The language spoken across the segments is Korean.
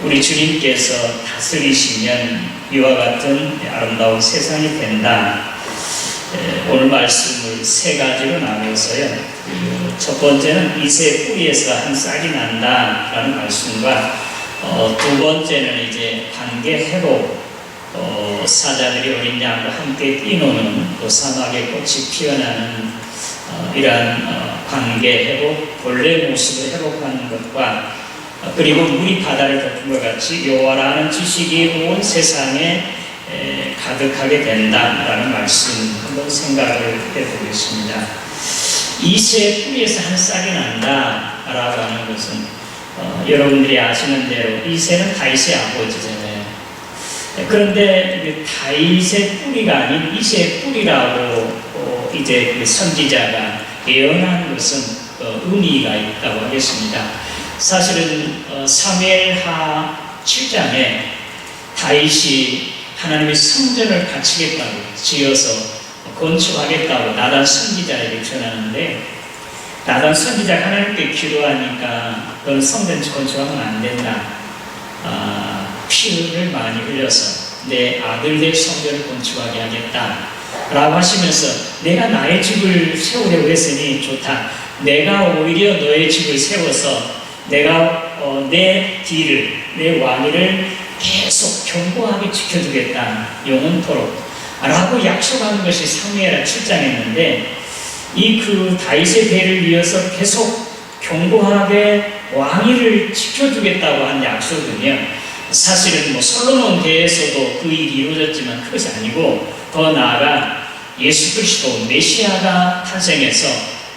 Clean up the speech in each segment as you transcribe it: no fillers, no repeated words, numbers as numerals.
우리 주님께서 다스리시면 이와 같은 아름다운 세상이 된다. 오늘 말씀을 세 가지로 나누어서요. 첫 번째는 이새 뿌리에서 한 싹이 난다라는 말씀과 두 번째는 이제 관계 회복, 사자들이 어린 양과 함께 뛰노는 또 사막의 꽃이 피어나는 이러한 관계 회복, 본래 모습을 회복하는 것과 그리고 물이 바다를 덮은 것 같이 여호와라는 지식이 온 세상에 가득하게 된다라는 말씀 한번 생각을 해보겠습니다. 이새 뿌리에서 한 싹이 난다라고 하는 것은 여러분들이 아시는 대로 이새는 다윗의 아버지잖아요. 그런데 다윗의 뿌리가 아닌 이새의 뿌리라고 이제 그 선지자가 예언한 것은 의미가 있다고 하겠습니다. 사실은 사무엘하 7장에 다윗이 하나님의 성전을 바치겠다고 지어서 건축하겠다고 나단 선지자에게 전하는데, 나단 선지자가 하나님께 기도하니까 너는 성전 건축하면 안 된다. 피를 많이 흘려서 내 아들의 성전을 건축하게 하겠다 라고 하시면서 내가 나의 집을 세우려고 했으니 좋다. 내가 오히려 너의 집을 세워서 내가 내 뒤를, 내 왕위를 계속 견고하게 지켜주겠다. 영원토록 라고 약속하는 것이 사무엘하 7장이었는데, 이 그 다윗의 대를 이어서 계속 견고하게 왕위를 지켜주겠다고 한 약속은요, 사실은 솔로몬 대에서도 그 일이 이루어졌지만 그것이 아니고 더 나아가 예수 그리스도 메시아가 탄생해서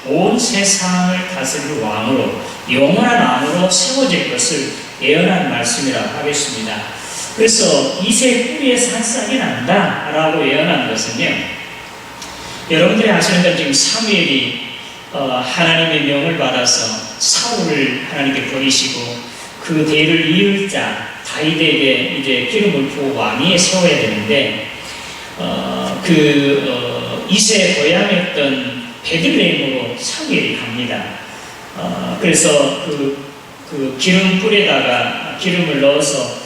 온 세상을 다스릴 왕으로, 영원한 왕으로 세워질 것을 예언한 말씀이라고 하겠습니다. 그래서 이새 뿌리에서 한 싹이 난다 라고 예언한 것은요, 여러분들이 아시는 건 지금 사무엘이 하나님의 명을 받아서 사울을 하나님께 버리시고 그 대를 이을 자 다윗에게 이제 기름을 부어 왕위에 세워야 되는데, 이새의 고향이었던 베들레헴으로 사무엘이 갑니다. 그래서 그 기름 뿔에다가 기름을 넣어서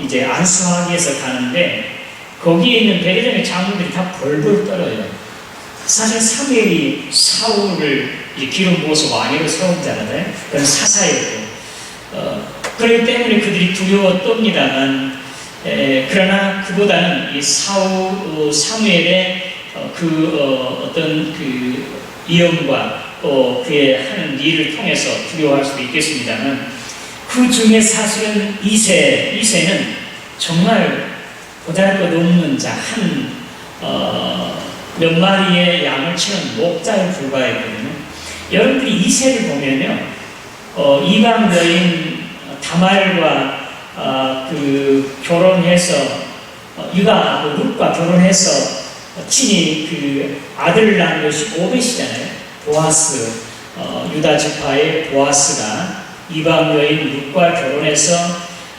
이제 안수하기 위해서 가는데, 거기에 있는 베들레헴의 장군들이 다 벌벌 떨어요. 사실 사무엘이 사울을 기름 부어서 왕위로 세운 자잖아요. 그건 사사였고, 그렇기 때문에 그들이 두려워 떱니다만, 그러나 그보다는 이 사무엘의 어떤 그 위엄과 또 그의 하는 일을 통해서 두려워할 수도 있겠습니다만, 그 중에 사실은 이새는 정말 보잘것없는 자, 몇 마리의 양을 치는 목자에 불과했거든요. 여러분들이 이새를 보면요, 이방 여인 다말과 결혼해서 룻과 결혼해서 친히 그 아들을 낳은 것이 오벳이잖아요. 보아스, 유다 지파의 보아스가 이방 여인 룻과 결혼해서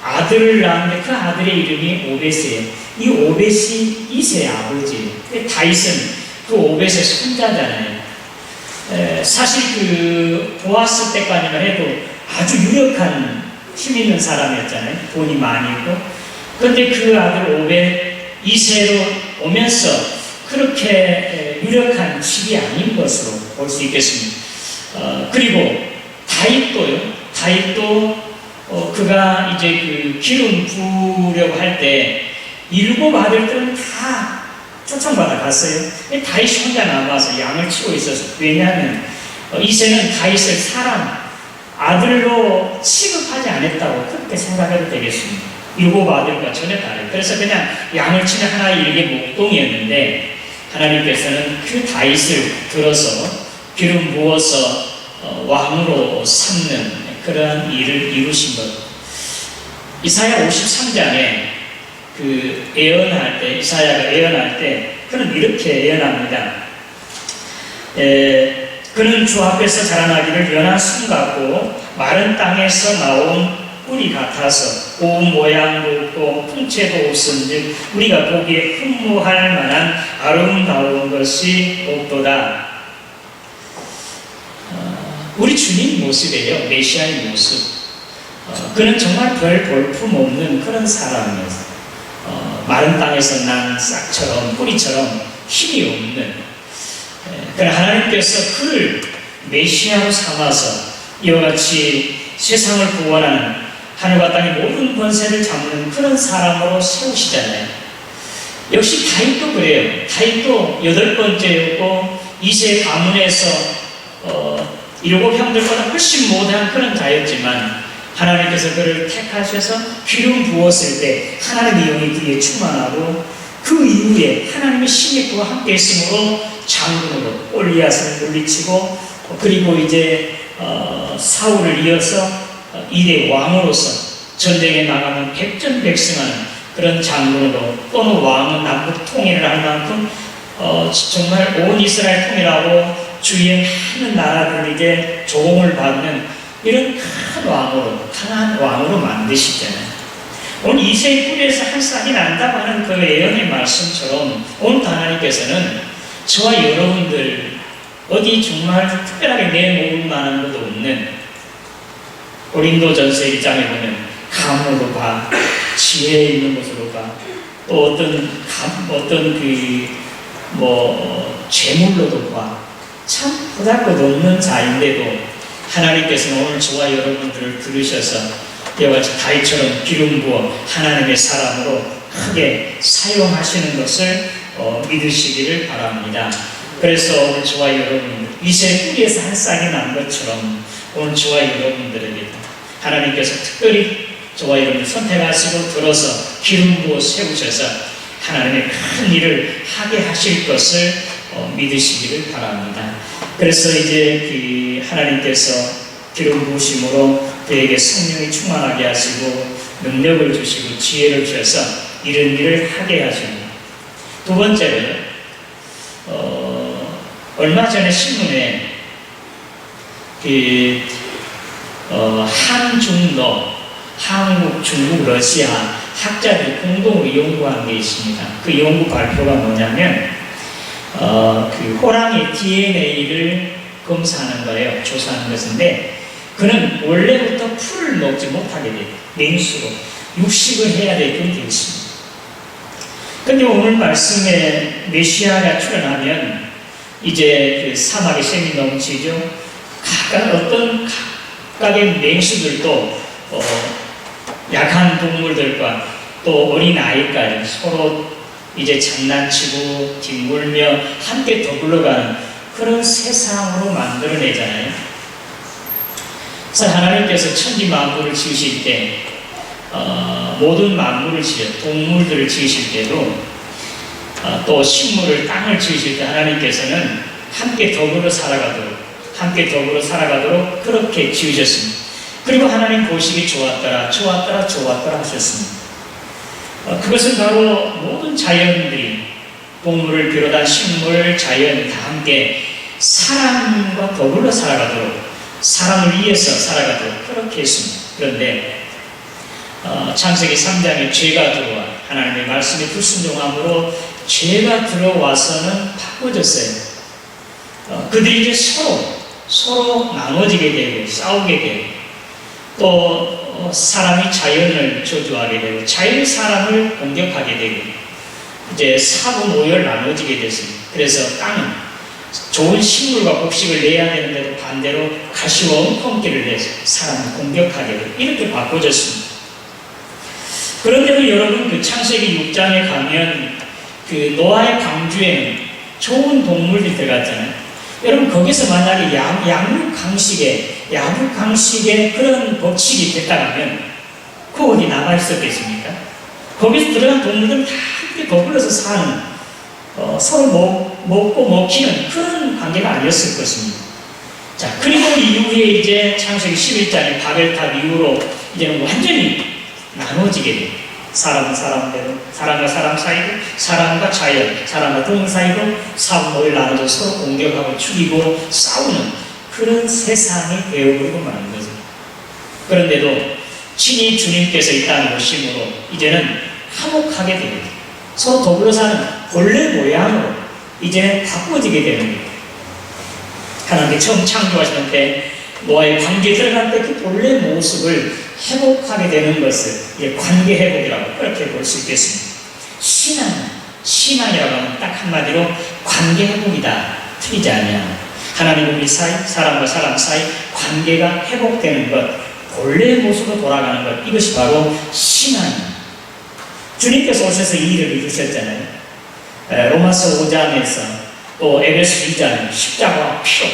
아들을 낳았는데 그 아들의 이름이 오벳이에요. 이 오벳이 이새의 아버지예요. 다윗은 그 오벳의 손자잖아요. 사실 그 보아스 때까지만 해도 아주 유력한 힘 있는 사람이었잖아요. 돈이 많이 있고. 그런데 그 아들 오벳 이새로 오면서 그렇게 유력한 집이 아닌 것으로 볼 수 있겠습니다. 그리고 다윗도 그가 이제 그 기름 부으려고 할 때 7 아들들은 다 초청받아 갔어요. 다윗이 혼자 남아서 양을 치고 있었어요. 왜냐하면 이새는 다윗을 아들로 취급하지 않았다고 그렇게 생각해도 되겠습니다. 7 아들과 전혀 다르요. 그래서 그냥 양을 치는 하나의 일개 목동이었는데, 하나님께서는 그 다윗을 들어서 기름 부어서 왕으로 삼는 그러한 일을 이루신 것. 이사야 53장에 이사야가 예언할 때 그는 이렇게 예언합니다. 그는 주 앞에서 자라나기를 연한 순 같고 마른 땅에서 나온 꿀이 같아서 고운 모양도 없고 풍채도 없은즉 우리가 보기에 흠모할 만한 아름다운 것이 없도다. 우리 주님 모습이에요. 메시아의 모습. 그는 정말 별 볼품 없는 그런 사람이었어요. 마른 땅에서 난 싹처럼 뿌리처럼 힘이 없는. 그러나 하나님께서 그를 메시아로 삼아서 이와 같이 세상을 구원하는 하늘과 땅의 모든 권세를 잡는 그런 사람으로 세우시잖아요. 역시 다윗도 그래요. 다윗도 8번째였고 이세 가문에서 7 형들보다 훨씬 못한 그런 자였지만 하나님께서 그를 택하셔서 기름 부었을 때 하나님의 영이 그에 충만하고 그 이후에 하나님의 신이 그와 함께 있으므로 장군으로 골리앗을 물리치고 그리고 이제 사울을 이어서 이대 왕으로서 전쟁에 나가면 백전백승하는 그런 장군으로 또는 왕은 남북 통일을 할 만큼 정말 온 이스라엘 통일하고 주위의 많은 나라들에게 조공을 받는 이런 큰 왕으로, 강한 왕으로 만드시잖아요. 오늘 이새의 뿌리에서 한 쌍이 난다고 하는 그 예언의 말씀처럼 오늘 하나님께서는 저와 여러분들 어디 정말 특별하게 내놓을 만한 것도 없는 고린도전서 1장에 보면 감으로 봐, 지혜 있는 것으로 봐, 또 어떤 재물로도 봐. 참 보잘것없는 자인데도 하나님께서는 오늘 저와 여러분들을 부르셔서 이와 같이 다윗처럼 기름 부어 하나님의 사람으로 크게 사용하시는 것을 믿으시기를 바랍니다. 그래서 오늘 저와 여러분 이새 뿌리에서 한 쌍이 난 것처럼 오늘 저와 여러분들에게 하나님께서 특별히 저와 여러분을 선택하시고 들어서 기름 부어 세우셔서 하나님의 큰 일을 하게 하실 것을 믿으시기를 바랍니다. 그래서 이제 하나님께서 기름 부으심으로 그에게 성령이 충만하게 하시고 능력을 주시고 지혜를 주셔서 이런 일을 하게 하십니다. 두 번째로 얼마 전에 신문에 한중러 한국, 중국, 러시아 학자들이 공동으로 연구한 게 있습니다. 그 연구 발표가 뭐냐면 호랑이 DNA를 검사하는 거예요. 조사하는 것인데 그는 원래부터 풀을 먹지 못하게 돼요. 냉수로 육식을 해야 되게 되어 있습니다. 근데 오늘 말씀에 메시아가 출현하면 이제 그 사막의 샘이 넘치죠. 각각의 맹수들도 약한 동물들과 또 어린 아이까지 서로 이제 장난치고 뒹굴며 함께 더불어가는 그런 세상으로 만들어내잖아요. 그래서 하나님께서 천지 만물을 지으실 때 모든 만물을 동물들을 지으실 때도 또 식물을 땅을 지으실 때 하나님께서는 함께 더불어 살아가도록 그렇게 지으셨습니다. 그리고 하나님 보시기 좋았더라 하셨습니다. 그것은 바로 모든 자연들이 동물을 비롯한 식물, 자연 다 함께 사람과 더불어 살아가도록 사람을 위해서 살아가도록 그렇게 했습니다. 그런데 창세기 3장에 죄가 들어와 하나님의 말씀에 불순종함으로 죄가 들어와서는 바꿔졌어요. 그들이 이제 서로 나눠지게 되고 싸우게 되고 또 사람이 자연을 저주하게 되고 자연이 사람을 공격하게 되고 이제 4분 5열 나눠지게 됐습니다. 그래서 땅은 좋은 식물과 곡식을 내야 되는데도 반대로 가시와 엉겅퀴를 내서 사람을 공격하게 되고 이렇게 바꿔졌습니다. 그런데도 여러분 그 창세기 6장에 가면 그 노아의 방주에는 좋은 동물들이 들어갔잖아요. 여러분 거기서 만약에 야육 강식에 그런 법칙이 됐다면 그 어디 남아 있었겠습니까? 거기서 들어간 동물들은 다 함께 더불어서 사는 서로 먹고 먹히는 그런 관계가 아니었을 것입니다. 자, 그리고 이후에 이제 창세기 11장의 바벨탑 이후로 이제는 완전히 나눠지게 돼요. 사람은 사람대로, 사람과 사람 사이도, 사람과 자연, 사람과 동물 사이도 4분 5일 나눠서 서로 공격하고 죽이고 싸우는 그런 세상이 되어버리고 마는 거죠. 그런데도 친히 주님께서 이 땅에 오심으로 이제는 화목하게 됩니다. 서로 더불어 사는 본래 모양으로 이제는 바꿔지게 되는 겁니다. 하나님께 처음 창조하시는 때 노아의 방주에 들어갈 때 그 본래 모습을 회복하게 되는 것을 관계 회복이라고 그렇게 볼 수 있겠습니다. 신앙이라고 하면 딱 한마디로 관계 회복이다. 틀리지 않냐. 하나님과 우리 사이, 사람과 사람 사이 관계가 회복되는 것, 본래의 모습으로 돌아가는 것, 이것이 바로 신앙입니다. 주님께서 오셔서 이 일을 이루셨잖아요. 로마서 5장에서 또 에베소 2장 십자가와 피로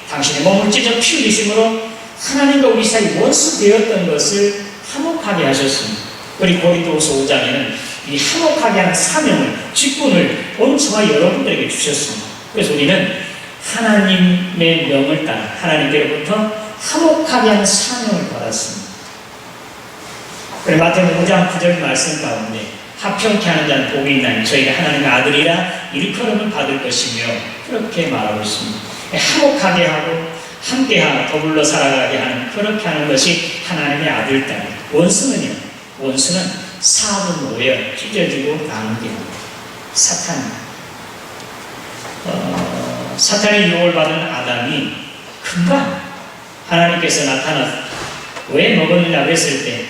당신의 몸을 찢어 피 흘리심으로 하나님과 우리 사이 원수 되었던 것을 화목하게 하셨습니다. 그리고 고린도후서 5장에는 이 화목하게 하는 사명을, 직분을 오늘 저와 여러분들에게 주셨습니다. 그래서 우리는 하나님의 명을 따라 하나님께로부터 화목하게 하는 사명을 받았습니다. 그리고 마태복음 5장 9절 말씀 가운데 합평케 하는 자는 복이 있나니 저희가 하나님의 아들이라 일컬음을 받을 것이며 그렇게 말하고 있습니다. 화목하게 하고 함께하고 더불어 살아가게 하는, 그렇게 하는 것이 하나님의 아들 딸. 원수는 4분 5열 찢어지고 나누게 합니다. 사탄의 유혹을 받은 아담이 금방 하나님께서 나타나서 왜 먹었느냐고 했을 때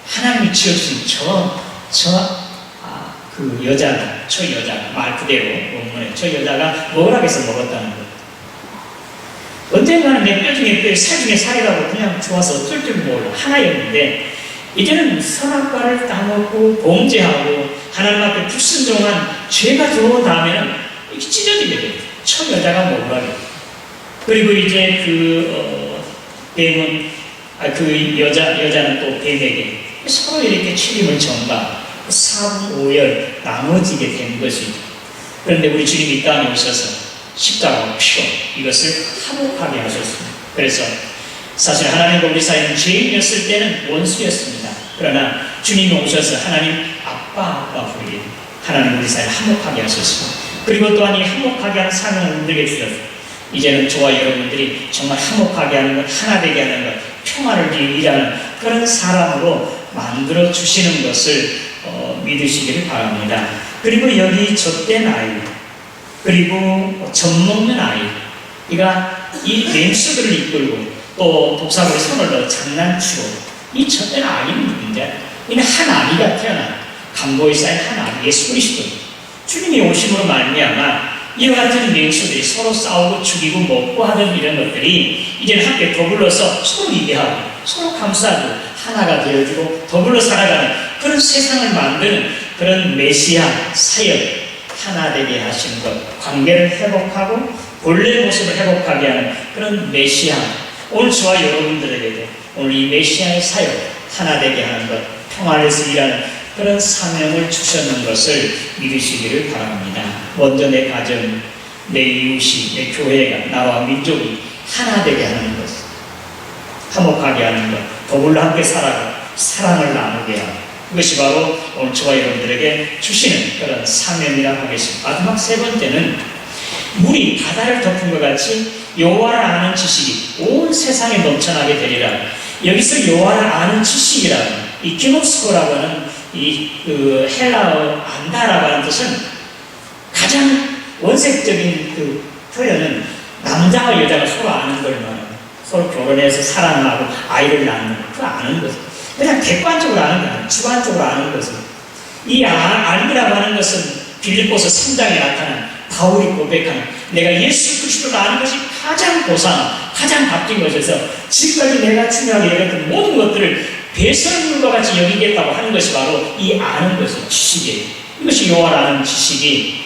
하나님이 지어주신 그 여자가, 말 그대로 본문에 저 여자가 먹으라고 해서 먹었다는 거예요. 언젠가는 내 뼈 중에 뼈, 살 중에 살이라고 그냥 좋아서 어쩔 줄 몰라 하나였는데, 이제는 선악과를 따먹고 범죄하고 하나님 앞에 불순종한 죄가 들어온 다음에는 이렇게 찢어지게 돼요. 저 여자가 먹으라고. 그리고 이제 뱀은, 여자는 또 뱀에게 서로 이렇게 책임을 전가 4분 5열 나눠지게 된 것이죠. 그런데 우리 주님이 이 땅에 오셔서 십자가와 피로 이것을 화목하게 하셨습니다. 그래서 사실 하나님과 우리 사이는 죄인이었을 때는 원수였습니다. 그러나 주님이 오셔서 하나님 아빠 부르게 하나님 우리 사이를 화목하게 하셨습니다. 그리고 또한 이 화목하게 하는 사명을 우리에게 주셨습니다. 이제는 저와 여러분들이 정말 화목하게 하는 것, 하나 되게 하는 것, 평화를 위해 일하는 그런 사람으로 만들어 주시는 것을 믿으시기를 바랍니다. 그리고 여기 젖된 아이, 그리고 젖먹는 아이, 이가 이 맹수들을 이끌고 또 독사물에 손을 넣어 장난치고, 이 젖된 아이는 누군지, 이는 한 아이가 태어난 강보에 쌓인 한 아이, 예수 그리스도. 주님이 오심으로 말미암아 이와 같은 맹수들이 서로 싸우고 죽이고 먹고 하던 이런 것들이 이제는 함께 더불러서 서로 이해하고 서로 감싸고 하나가 되어주고 더불어 살아가는 그런 세상을 만드는 그런 메시아 사역, 하나 되게 하시는 것, 관계를 회복하고 본래 모습을 회복하게 하는 그런 메시아, 오늘 저와 여러분들에게도 오늘 이 메시아의 사역, 하나 되게 하는 것, 평화에서 일하는 그런 사명을 주셨는 것을 믿으시기를 바랍니다. 먼저 내 가정, 내 이웃이, 내 교회가, 나와 민족이 하나 되게 하는 것, 화목하게 하는 것, 더불어 함께 살아가 사랑을 나누게 하고, 그것이 바로 오늘 저와 여러분들에게 주시는 그런 사명이라고 하겠습니다. 마지막 세 번째는 물이 바다를 덮은 것 같이 여호와를 아는 지식이 온 세상에 넘쳐나게 되리라. 여기서 여호와를 아는 지식이라는 이 기노스코라고 하는 헬라어 안다라고 하는 뜻은 가장 원색적인 표현은 남자와 여자가 서로 아는 걸 말해요. 서로 결혼해서 사랑하고 아이를 낳는 그 아는 것. 그냥 객관적으로 아는 게 아니에요. 주관적으로 아는 것은. 이 알미라고 하는 것은 빌립보서 3장에 나타난 바울이 고백하는 내가 예수 그리스도를 아는 것이 가장 고상, 가장 값진 것에서 지금까지 내가 중요하게 여겼던 모든 것들을 배설물과 같이 여기겠다고 하는 것이 바로 이 아는 것의 지식이에요. 이것이 여호와를 아는 지식이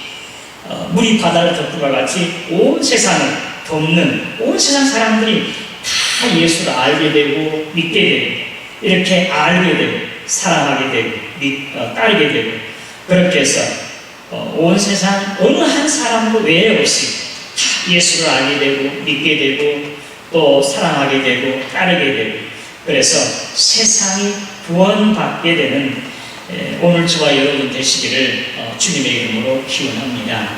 물이 바다를 덮은 것 같이 온 세상을 덮는, 온 세상 사람들이 다 예수를 알게 되고 믿게 되고 이렇게 알게 되고 사랑하게 되고 따르게 되고, 그렇게 해서 온 세상 어느 한 사람도 외에 없이 다 예수를 알게 되고 믿게 되고 또 사랑하게 되고 따르게 되고, 그래서 세상이 구원받게 되는 오늘 저와 여러분 되시기를 주님의 이름으로 기원합니다.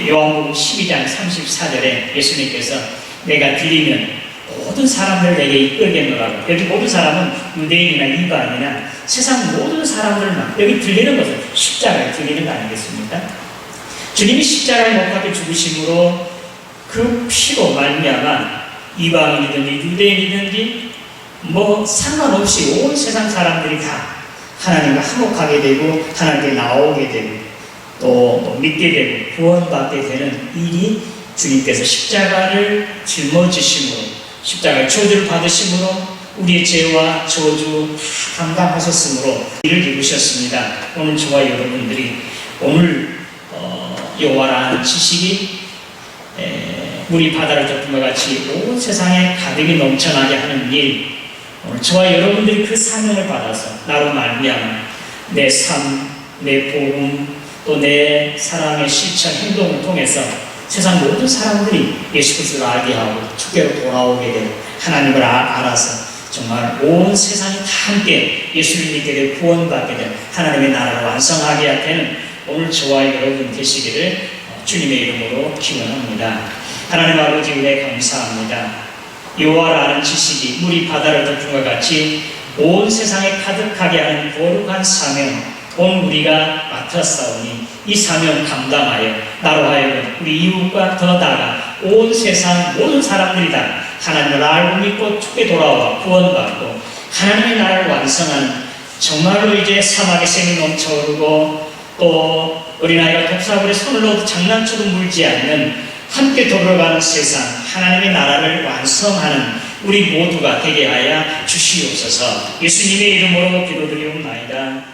요한복음 12장 34절에 예수님께서 내가 들리면 모든 사람들 내게 이끌겠노라고. 여기 모든 사람은 유대인이나 이방이나 세상 모든 사람들만, 여기 들리는 것은 십자가에 들리는 거 아니겠습니까? 주님이 십자가에 못 박혀 죽으심으로 그 피로 말미암아 이방인이든지 유대인이든지 뭐 상관없이 온 세상 사람들이 다 하나님과 화목하게 되고 하나님께 나오게 되고 또 믿게 되고 구원받게 되는 일이 주님께서 십자가를 짊어지심으로 십자가의 저주를 받으심으로 우리의 죄와 저주 다 감당하셨으므로 이를 이루셨습니다. 오늘 저와 여러분들이 오늘 여호와라는 지식이 물이 바다를 덮은 것 같이 온 세상에 가득히 넘쳐나게 하는 일, 오늘 저와 여러분들이 그 사명을 받아서 나로 말미암아 내 삶, 내 복음, 또 내 사랑의 실천, 행동을 통해서 세상 모든 사람들이 예수 그리스도를 알게 하고 주께로 돌아오게 되고 하나님을 알아서 정말 온 세상이 다 함께 예수를 믿게 되고 구원받게 되는 하나님의 나라를 완성하게 되는 오늘 저와 여러분 되시기를 주님의 이름으로 기원합니다. 하나님 아버지 은혜 감사합니다. 여호와라는 지식이 물이 바다를 덮은 것 같이 온 세상에 가득하게 하는 거룩한 사명, 오늘 우리가 맡았사오니 이 사명 감당하여 나로 하여금 우리 이웃과 더 나아가 온 세상 모든 사람들이 다 하나님을 알고 믿고 주께 돌아와 구원받고 하나님의 나라를 완성하는 정말로 이제 사막의 샘이 넘쳐오르고 또 어린아이가 독사물에 손을 넣어도 장난쳐도 물지 않는 함께 더불어가는 세상 하나님의 나라를 완성하는 우리 모두가 되게 하여 주시옵소서. 예수님의 이름으로 기도드리옵나이다.